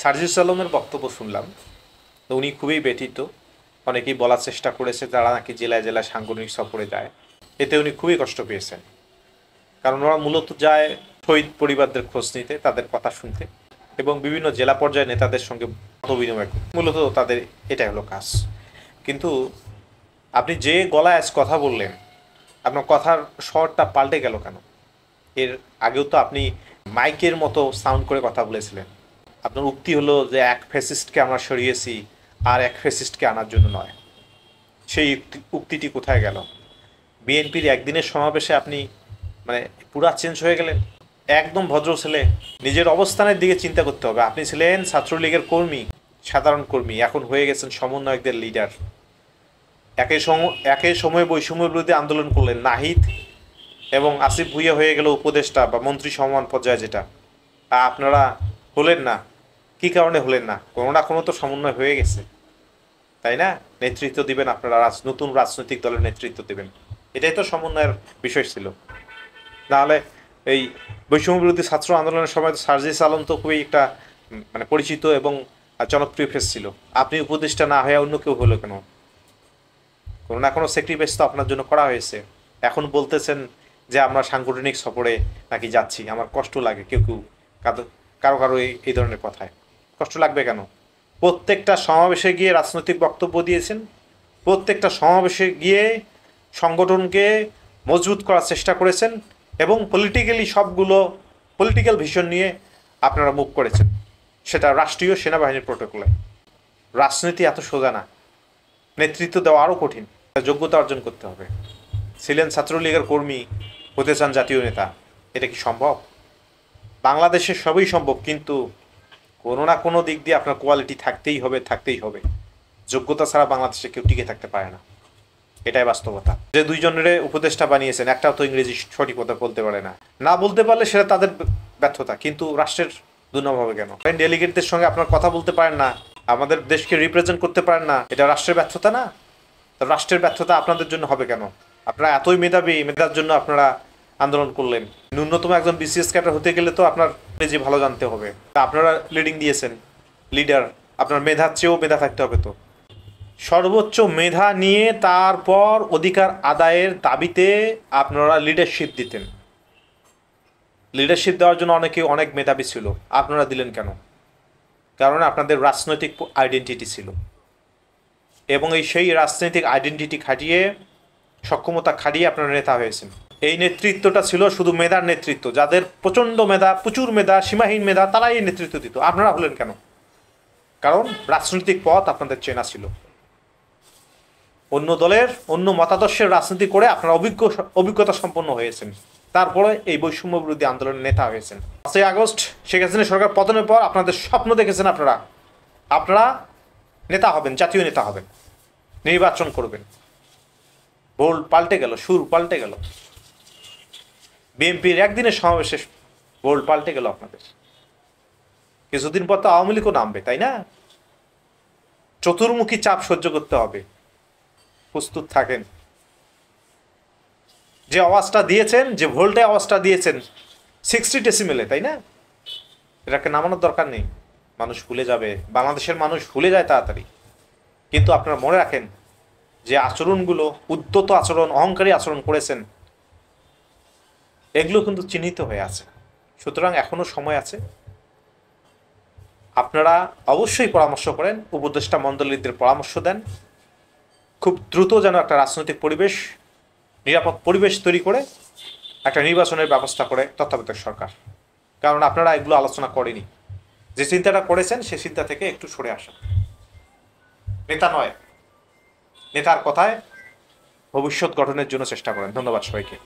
সার্জিস আলমের বক্তব্য শুনলাম, তো উনি খুবই ব্যথিত। অনেকেই বলার চেষ্টা করেছে তারা নাকি জেলায় জেলায় সাংগঠনিক সফরে যায়, এতে উনি খুবই কষ্ট পেয়েছেন। কারণ ওরা মূলত যায় শহীদ পরিবারদের খোঁজ নিতে, তাদের কথা শুনতে এবং বিভিন্ন জেলা পর্যায়ে নেতাদের সঙ্গে মত বিনিময় করতে। মূলত তাদের এটাই হলো কাজ। কিন্তু আপনি যে গলায় আজ কথা বললেন, আপনার কথার স্বরটা পাল্টে গেল কেন? এর আগেও তো আপনি মাইকের মতো সাউন্ড করে কথা বলেছিলেন। আপনার উক্তি হলো যে এক ফ্যাসিস্টকে আমরা সরিয়েছি, আর এক ফ্যাসিস্টকে আনার জন্য নয়। সেই উক্তিটি কোথায় গেল? বিএনপির একদিনের সমাবেশে আপনি মানে পুরা চেঞ্জ হয়ে গেলেন। একদম ভদ্র ছেলে, নিজের অবস্থানের দিকে চিন্তা করতে হবে। আপনি ছিলেন ছাত্রলীগের কর্মী, সাধারণ কর্মী, এখন হয়ে গেছেন সমন্বয়কদের লিডার। একই সময়ে বৈষম্য বিরোধী আন্দোলন করলেন। নাহিদ এবং আসিফ ভুইয়া হয়ে গেল উপদেষ্টা বা মন্ত্রী সমান পর্যায়ে, যেটা আপনারা হলেন না। কি কারণে হলেন না? কোনো না কোনো তো সমন্বয় হয়ে গেছে, তাই না? নেতৃত্ব দিবেন আপনারা, নতুন রাজনৈতিক দলের নেতৃত্ব দেবেন, এটাই তো সমন্বয়ের বিষয় ছিল। নাহলে এই বৈষম্য বিরোধী ছাত্র আন্দোলনের সময় তো সার্জিস আলম তো খুবই একটা মানে পরিচিত এবং জনপ্রিয় ফেস ছিল। আপনি উপদেষ্টা না হয়ে অন্য কেউ হলো কেন? কোনো না কোনো স্যাক্রিফাইস তো আপনার জন্য করা হয়েছে। এখন বলতেছেন যে আমরা সাংগঠনিক সফরে নাকি যাচ্ছি। আমার কষ্ট লাগে কেউ কেউ কারো কারো এই ধরনের কথায় কষ্ট লাগবে কেন? প্রত্যেকটা সমাবেশে গিয়ে রাজনৈতিক বক্তব্য দিয়েছেন, প্রত্যেকটা সমাবেশে গিয়ে সংগঠনকে মজবুত করার চেষ্টা করেছেন এবং সবগুলো পলিটিক্যাল ভিশন নিয়ে আপনারা মুভ করেছেন, সেটা রাষ্ট্রীয় সেনাবাহিনীর প্রোটোকলে। রাজনীতি এত সোজা না, নেতৃত্ব দেওয়া আরও কঠিন, যোগ্যতা অর্জন করতে হবে। ছিলেন ছাত্রলীগের কর্মী, হতে চান জাতীয় নেতা, এটা কি সম্ভব? বাংলাদেশে সবই সম্ভব, কিন্তু কোনো না কোনো দিক দিয়ে আপনার কোয়ালিটি থাকতেই হবে। যোগ্যতা ছাড়া বাংলাদেশে কেউ টিকে থাকতে পারে না, এটাই বাস্তবতা। যে দুইজনের উপদেষ্টা বানিয়েছেন, একটাও তো ইংরেজি সঠিক কথা বলতে পারে না। না বলতে পারলে সেটা তাদের ব্যর্থতা, কিন্তু রাষ্ট্রের দুর্নাম হবে কেন? ডেলিগেটদের সঙ্গে আপনার কথা বলতে পারেন না, আমাদের দেশকে রিপ্রেজেন্ট করতে পারেন না, এটা রাষ্ট্রের ব্যর্থতা না? তো রাষ্ট্রের ব্যর্থতা আপনাদের জন্য হবে কেন? আপনারা এতই মেধাবী, মেধার জন্য আপনারা আন্দোলন করলেন। ন্যূনতম একজন বিসিএস ক্যাডার হতে গেলে তো আপনার নিজে ভালো জানতে হবে। তা আপনারা লিডিং দিয়েছেন, লিডার, আপনার মেধার চেয়েও মেধা থাকতে হবে। তো সর্বোচ্চ মেধা নিয়ে তারপর অধিকার আদায়ের দাবিতে আপনারা লিডারশিপ দিতেন। লিডারশিপ দেওয়ার জন্য অনেক মেধাবী ছিল, আপনারা দিলেন কেন? কারণ আপনাদের রাজনৈতিক আইডেন্টিটি ছিল এবং সেই রাজনৈতিক আইডেন্টিটি খাটিয়ে, সক্ষমতা খাটিয়ে আপনারা নেতা হয়েছেন। এই নেতৃত্বটা ছিল শুধু মেধার নেতৃত্ব, যাদের প্রচণ্ড মেধা, প্রচুর মেধা, সীমাহীন মেধা, তারাই এই নেতৃত্ব দিত। আপনারা হলেন কেন? কারণ রাজনৈতিক পথ আপনাদের চেনা ছিল। অন্য দলের অন্য মতাদর্শের রাজনীতি করে আপনারা অভিজ্ঞতা সম্পন্ন হয়েছেন, তারপরে এই বৈষম্য বিরোধী আন্দোলনের নেতা হয়েছেন। 5ই আগস্ট শেখ হাসিনা সরকার পতনের পর আপনাদের স্বপ্ন দেখেছেন আপনারা নেতা হবেন, জাতীয় নেতা হবেন, নির্বাচন করবেন। বোল্ড পাল্টে গেল, সুর পাল্টে গেল। বিএনপির একদিনের সমাবেশে বোল্ড পাল্টে গেল আপনাদের। কিছুদিন পর তো আওয়ামী লীগও নামবে, তাই না? চতুর্মুখী চাপ সহ্য করতে হবে, প্রস্তুত থাকেন। যে আওয়াজটা দিয়েছেন, যে ভোল্টে আওয়াজটা দিয়েছেন 60 ডেসিমেলে, তাই না? এটাকে নামানোর দরকার নেই, মানুষ ভুলে যাবে, বাংলাদেশের মানুষ ভুলে যায় তাড়াতাড়ি। কিন্তু আপনারা মনে রাখেন যে আচরণগুলো, উদ্যত আচরণ, অহংকারী আচরণ করেছেন, এগুলো কিন্তু চিহ্নিত হয়ে আছে। সুতরাং এখনো সময় আছে। আপনারা অবশ্যই পরামর্শ করেন, উপদেষ্টা মণ্ডলীদের পরামর্শ দেন, খুব দ্রুত যেন একটা রাজনৈতিক পরিবেশ, নিরাপদ পরিবেশ তৈরি করে একটা নির্বাচনের ব্যবস্থা করে তত্ত্বাবধায়ক সরকার। কারণ আপনারা এগুলো আলোচনা করেনি। যে চিন্তাটা করেছেন সে চিন্তা থেকে একটু সরে আসা। নেতা নয়, নেতার কথায় ভবিষ্যৎ গঠনের জন্য চেষ্টা করেন। ধন্যবাদ সবাইকে।